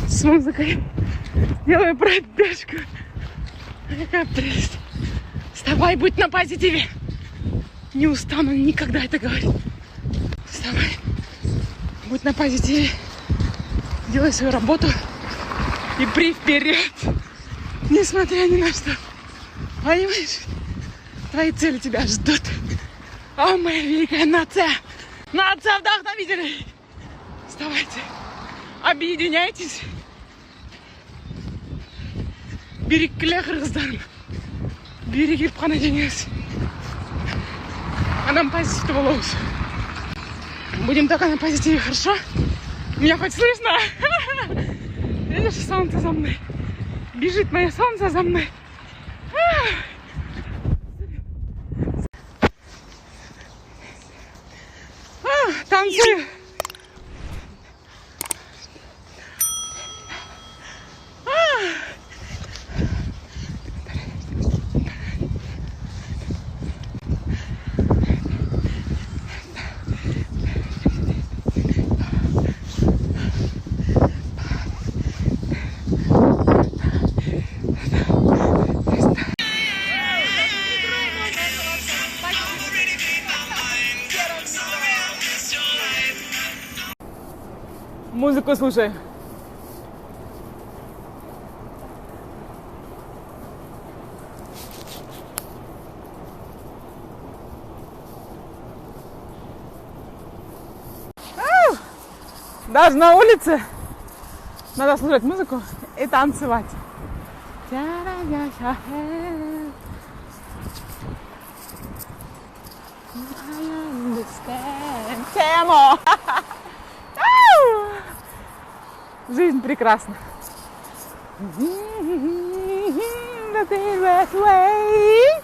С музыкой делаю пробежку. Какая прелесть. Вставай, будь на позитиве. Не устану никогда это говорить. Вставай, будь на позитиве. Делай свою работу и при вперед. Несмотря ни на что. Понимаешь? Твои цели тебя ждут. О, моя великая нация. Нация вдохновителей. Вставайте. Объединяйтесь. Birlikler kızlarım. Biri girip kanacağız. А нам позитив волос. Будем только на позитиве, хорошо? Меня хоть слышно? Видишь, солнце за мной. Бежит мое солнце за мной. Танцую. Музыку слушай. Даже на улице надо слушать музыку и танцевать. Тема! Жизнь прекрасна. The best way.